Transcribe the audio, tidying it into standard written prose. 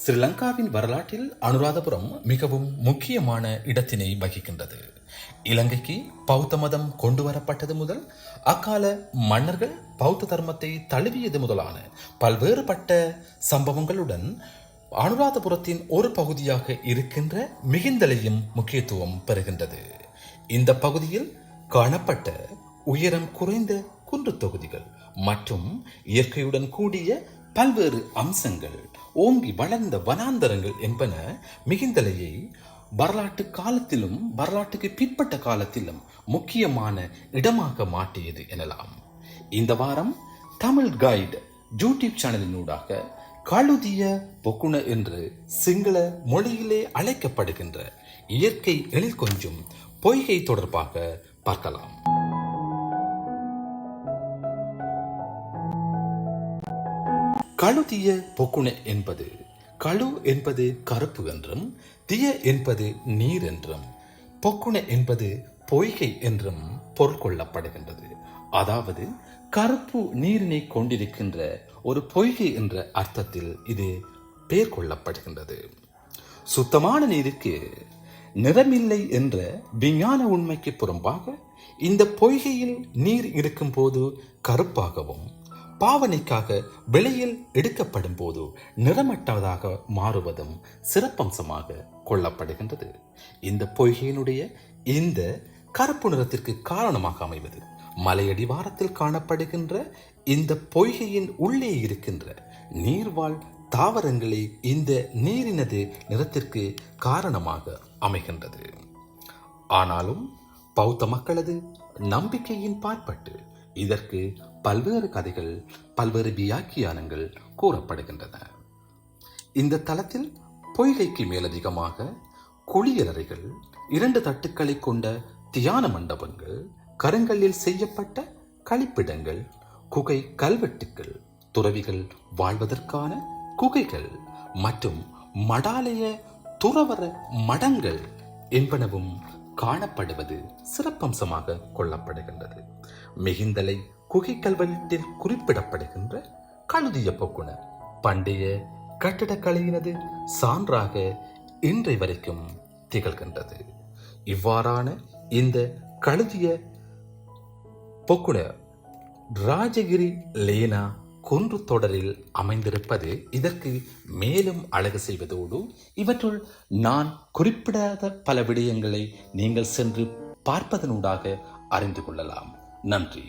ஸ்ரீலங்காவின் வரலாற்றில் அனுராதபுரம் மிகவும் முக்கியமான இடத்தினை வகிக்கின்றது. இலங்கைக்கு பௌத்த மதம் கொண்டு வரப்பட்டது முதல் அக்கால மன்னர்கள் பௌத்த தர்மத்தை தழுவியது முதலான பல்வேறுபட்ட சம்பவங்களுடன் அனுராதபுரத்தின் ஒரு பகுதியாக இருக்கின்ற மிகிந்தலையும் முக்கியத்துவம் பெறுகின்றது. இந்த பகுதியில் காணப்பட்ட உயரம் குறைந்த குன்று தொகுதிகள் மற்றும் இயற்கையுடன் கூடிய பல்வேறு அம்சங்கள், ஓங்கி வளர்ந்த வனாந்தரங்கள் என்பன மிகிந்தலையை வரலாற்று காலத்திலும் வரலாற்றுக்கு பிற்பட்ட காலத்திலும் முக்கியமான இடமாக மாற்றியது எனலாம். இந்த வாரம் தமிழ் கைடு யூடியூப் சேனலினூடாக கழுதிய பொக்குண என்று சிங்கள மொழியிலே அழைக்கப்படுகின்ற இயற்கை எழில் கொஞ்சும் பொய்கை தொடர்பாக பார்க்கலாம். கழுதிய பொக்குண என்பது, கழு என்பது கருப்பு என்றும், திய என்பது நீர் என்றும், பொக்குண என்பது பொய்கை என்றும் பொருள் கொள்ளப்படுகின்றது. அதாவது கருப்பு நீரினை கொண்டிருக்கின்ற ஒரு பொய்கை என்ற அர்த்தத்தில் இது பெயர் கொள்ளப்படுகின்றது. சுத்தமான நீருக்கு நிறமில்லை என்ற விஞ்ஞான உண்மைக்கு புறம்பாக இந்த பொய்கையில் நீர் இருக்கும் போது கருப்பாகவும், பாவனைக்காக வெளியில் எடுக்கப்படும் போது நிறமற்றதாக மாறுவதும் சிறப்பம்சமாக கொள்ளப்படுகின்றது. இந்த பொய்கையினுடைய இந்த கருப்பு நிறத்திற்கு காரணமாக அமைவது மலையடிவாரத்தில் காணப்படுகின்ற இந்த பொய்கையின் உள்ளே இருக்கின்ற நீர்வாழ் தாவரங்களே இந்த நீரினது நிறத்திற்கு காரணமாக அமைகின்றது. ஆனாலும் பௌத்த மக்களது நம்பிக்கையின் பாற்பட்டு இதற்கு பல்வேறு கதைகள், பல்வேறு வியாக்கியானங்கள் கூறப்படுகின்றன. இந்த தளத்தில் பொய்கைக்கு மேலதிகமாக குளியலறைகள், 2 தட்டுக்களை கொண்ட தியான மண்டபங்கள், கருங்கல்லில் செய்யப்பட்ட கழிப்பிடங்கள், குகை கல்வெட்டுக்கள், துறவிகள் வாழ்வதற்கான குகைகள் மற்றும் மடாலய துறவர மடங்கள் என்பனவும் காணப்படுவது சிறப்பம்சமாக கொள்ளப்படுகின்றது. மிகிந்தலை குகை கல்வெட்டில் குறிப்பிடப்படுகின்ற கழுதிய பொக்குண பண்டைய கட்டிடக்கலையினது சான்றாக இன்றை வரைக்கும் திகழ்கின்றது. இவ்வாறான இந்த கழுதிய பொக்குண ராஜகிரி லேனா குன்று தொடரில் அமைந்திருப்பது இதற்கு மேலும் அழகு செய்வதோடு, இவற்றுள் நான் குறிப்பிடாத பல விடயங்களை நீங்கள் சென்று பார்ப்பதனூடாக அறிந்து கொள்ளலாம். நன்றி.